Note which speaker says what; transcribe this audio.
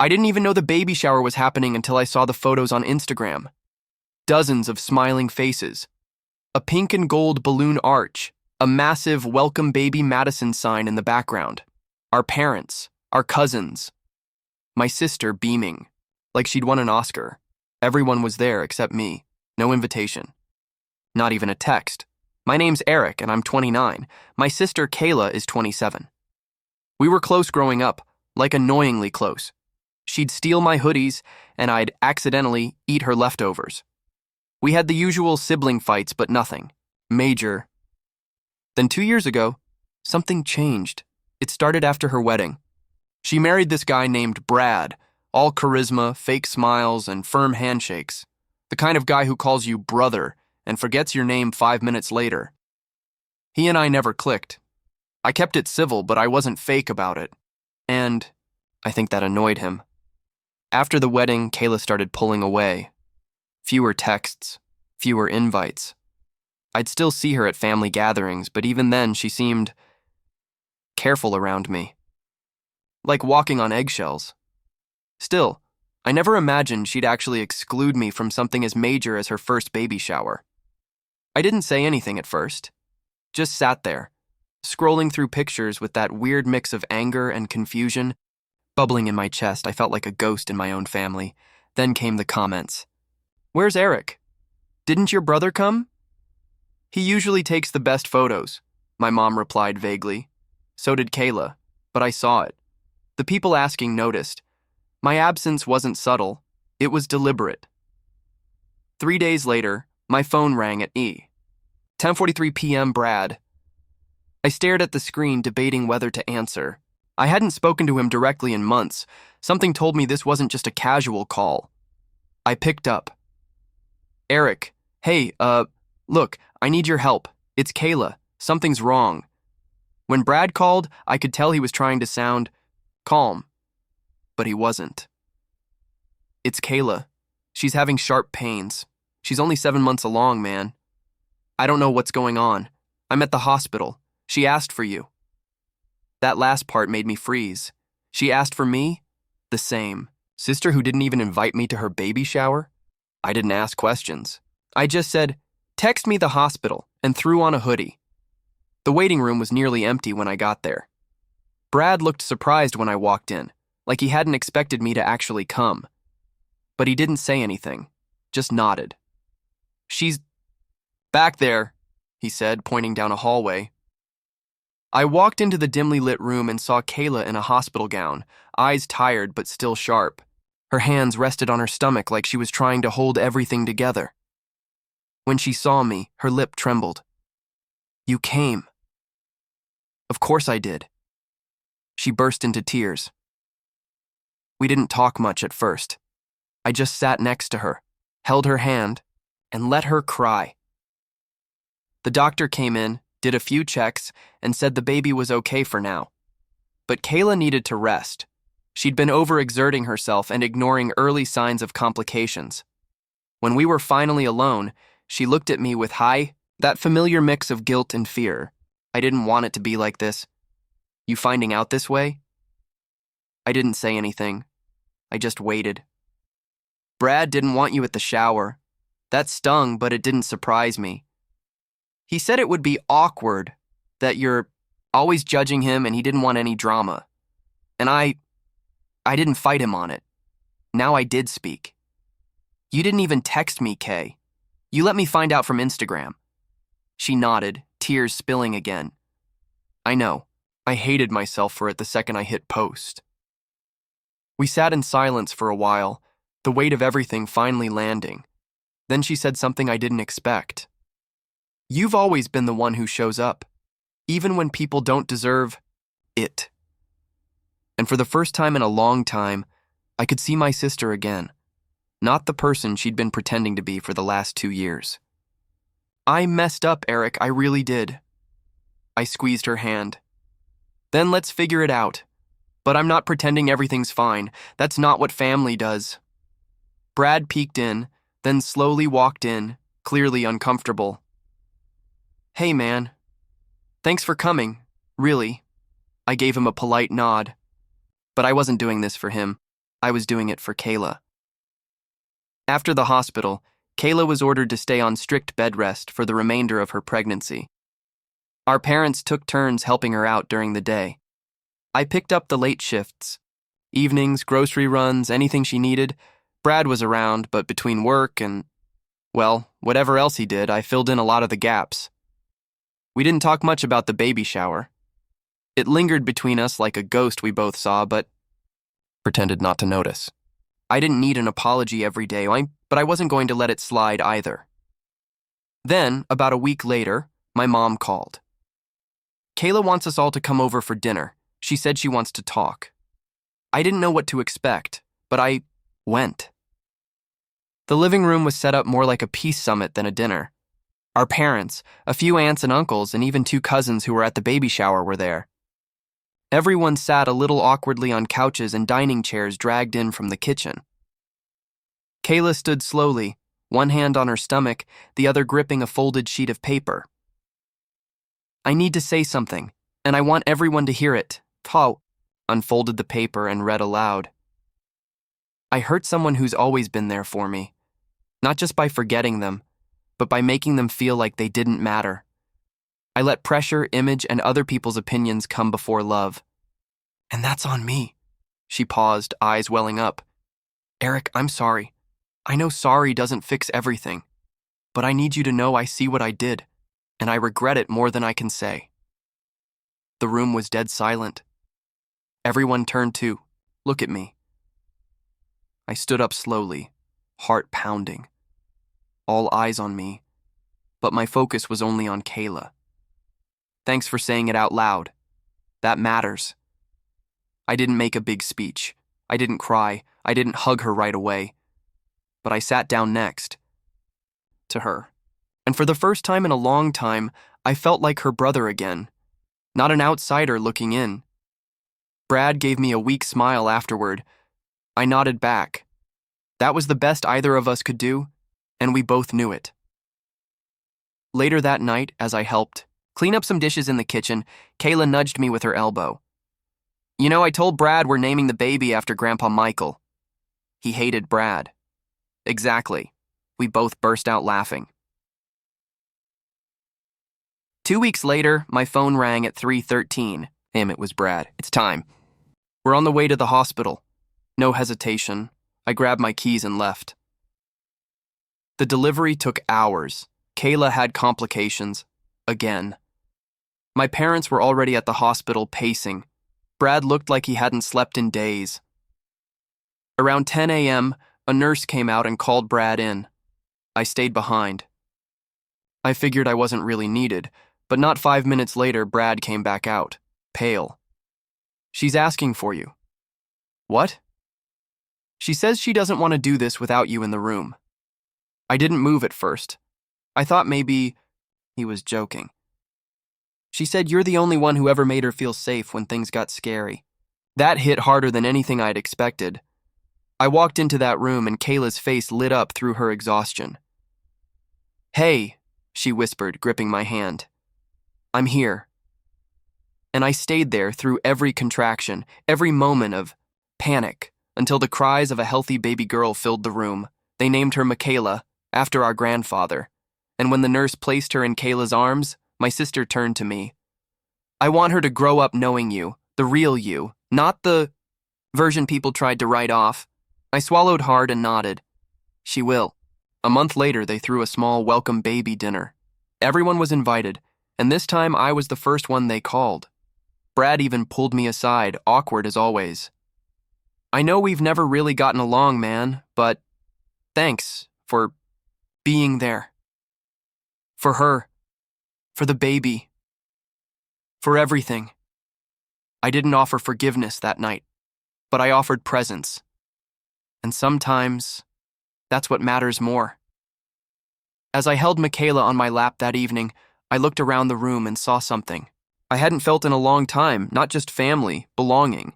Speaker 1: I didn't even know the baby shower was happening until I saw the photos on Instagram. Dozens of smiling faces, a pink and gold balloon arch, a massive Welcome Baby Madison sign in the background, our parents, our cousins, my sister beaming, like she'd won an Oscar. Everyone was there except me. No invitation. Not even a text. My name's Eric and I'm 29. My sister Kayla is 27. We were close growing up, like annoyingly close. She'd steal my hoodies and I'd accidentally eat her leftovers. We had the usual sibling fights, but nothing major. Then 2 years ago, something changed. It started after her wedding. She married this guy named Brad, all charisma, fake smiles, and firm handshakes. The kind of guy who calls you brother and forgets your name 5 minutes later. He and I never clicked. I kept it civil, but I wasn't fake about it. And I think that annoyed him. After the wedding, Kayla started pulling away. Fewer texts, fewer invites. I'd still see her at family gatherings, but even then she seemed careful around me. Like walking on eggshells. Still, I never imagined she'd actually exclude me from something as major as her first baby shower. I didn't say anything at first. Just sat there, scrolling through pictures with that weird mix of anger and confusion bubbling in my chest. I felt like a ghost in my own family. Then came the comments. "Where's Eric? Didn't your brother come?" "He usually takes the best photos," my mom replied vaguely. So did Kayla, but I saw it. The people asking noticed. My absence wasn't subtle, it was deliberate. 3 days later, my phone rang at 10:43 p.m. Brad. I stared at the screen, debating whether to answer. I hadn't spoken to him directly in months. Something told me this wasn't just a casual call. I picked up. "Eric, hey, look, I need your help. It's Kayla. Something's wrong." When Brad called, I could tell he was trying to sound calm, but he wasn't. "It's Kayla. She's having sharp pains. She's only 7 months along, man. I don't know what's going on. I'm at the hospital. She asked for you." That last part made me freeze. She asked for me? The same. Sister who didn't even invite me to her baby shower? I didn't ask questions. I just said, "Text me the hospital," and threw on a hoodie. The waiting room was nearly empty when I got there. Brad looked surprised when I walked in, like he hadn't expected me to actually come. But he didn't say anything, just nodded. "She's back there," he said, pointing down a hallway. I walked into the dimly lit room and saw Kayla in a hospital gown, eyes tired but still sharp. Her hands rested on her stomach like she was trying to hold everything together. When she saw me, her lip trembled. "You came." "Of course I did." She burst into tears. We didn't talk much at first. I just sat next to her, held her hand, and let her cry. The doctor came in, did a few checks, and said the baby was okay for now. But Kayla needed to rest. She'd been overexerting herself and ignoring early signs of complications. When we were finally alone, she looked at me with that familiar mix of guilt and fear. "I didn't want it to be like this. You finding out this way?" I didn't say anything. I just waited. "Brad didn't want you at the shower." That stung, but it didn't surprise me. He said it would be awkward, that you're always judging him and he didn't want any drama. And I didn't fight him on it. Now I did speak. "You didn't even text me, Kay. You let me find out from Instagram." She nodded, tears spilling again. I know. I hated myself for it the second I hit post. We sat in silence for a while, the weight of everything finally landing. Then she said something I didn't expect. "You've always been the one who shows up, even when people don't deserve it." And for the first time in a long time, I could see my sister again, not the person she'd been pretending to be for the last 2 years. "I messed up, Eric, I really did." I squeezed her hand. "Then let's figure it out. But I'm not pretending everything's fine. That's not what family does." Brad peeked in, then slowly walked in, clearly uncomfortable. "Hey, man. Thanks for coming, really." I gave him a polite nod. But I wasn't doing this for him. I was doing it for Kayla. After the hospital, Kayla was ordered to stay on strict bed rest for the remainder of her pregnancy. Our parents took turns helping her out during the day. I picked up the late shifts. Evenings, grocery runs, anything she needed. Brad was around, but between work and, well, whatever else he did, I filled in a lot of the gaps. We didn't talk much about the baby shower. It lingered between us like a ghost we both saw, but pretended not to notice. I didn't need an apology every day, but I wasn't going to let it slide either. Then, about a week later, my mom called. Kayla wants us all to come over for dinner. She said she wants to talk. I didn't know what to expect, but I went. The living room was set up more like a peace summit than a dinner. Our parents, a few aunts and uncles, and even 2 cousins who were at the baby shower were there. Everyone sat a little awkwardly on couches and dining chairs dragged in from the kitchen. Kayla stood slowly, one hand on her stomach, the other gripping a folded sheet of paper. I need to say something, and I want everyone to hear it. Paul unfolded the paper and read aloud. I hurt someone who's always been there for me, not just by forgetting them, but by making them feel like they didn't matter. I let pressure, image, and other people's opinions come before love. And that's on me. She paused, eyes welling up. Eric, I'm sorry. I know sorry doesn't fix everything, but I need you to know I see what I did, and I regret it more than I can say. The room was dead silent. Everyone turned to look at me. I stood up slowly, heart pounding. All eyes on me, but my focus was only on Kayla. Thanks for saying it out loud. That matters. I didn't make a big speech. I didn't cry. I didn't hug her right away. But I sat down next to her. And for the first time in a long time, I felt like her brother again, not an outsider looking in. Brad gave me a weak smile afterward. I nodded back. That was the best either of us could do, and we both knew it. Later that night, as I helped clean up some dishes in the kitchen, Kayla nudged me with her elbow. You know, I told Brad we're naming the baby after Grandpa Michael. He hated Brad. Exactly. We both burst out laughing. 2 weeks later, my phone rang at 3:13. It was Brad. It's time. We're on the way to the hospital. No hesitation. I grabbed my keys and left. The delivery took hours. Kayla had complications. Again. My parents were already at the hospital pacing. Brad looked like he hadn't slept in days. Around 10 a.m., a nurse came out and called Brad in. I stayed behind. I figured I wasn't really needed, but not 5 minutes later, Brad came back out, pale. She's asking for you. What? She says she doesn't want to do this without you in the room. I didn't move at first. I thought maybe he was joking. She said you're the only one who ever made her feel safe when things got scary. That hit harder than anything I'd expected. I walked into that room and Kayla's face lit up through her exhaustion. Hey, she whispered, gripping my hand. I'm here. And I stayed there through every contraction, every moment of panic, until the cries of a healthy baby girl filled the room. They named her Michaela, after our grandfather. And when the nurse placed her in Kayla's arms, my sister turned to me. I want her to grow up knowing you, the real you, not the version people tried to write off. I swallowed hard and nodded. She will. A month later, they threw a small welcome baby dinner. Everyone was invited, and this time I was the first one they called. Brad even pulled me aside, awkward as always. I know we've never really gotten along, man, but thanks for being there. For her. For the baby. For everything. I didn't offer forgiveness that night, but I offered presence. And sometimes, that's what matters more. As I held Michaela on my lap that evening, I looked around the room and saw something I hadn't felt in a long time, not just family, belonging.